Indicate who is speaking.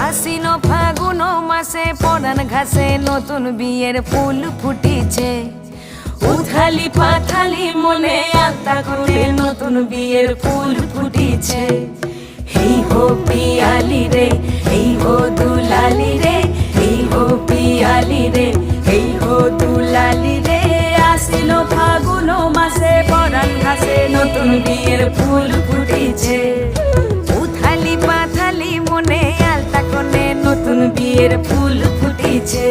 Speaker 1: আশ্বিন ফাগুন মাসে পরান ঘাসে নতুন বিয়ের ফুল ফুটিছে। উথালি পাথালি মনে আলতা করে নতুন বিয়ের ফুল ফুটিছে। এই হো পিয়ালি রে, এই হো দুলালি রে, এই হো পিয়ালি রে, এই হো দুলালি রে। আশ্বিন ফাগুন মাসে পরান ঘাসে নতুন বিয়ের ফুল ফুটিছে। উথালি পাথালি মনে আলতা করে নতুন বিয়ের ফুল ফুটিছে।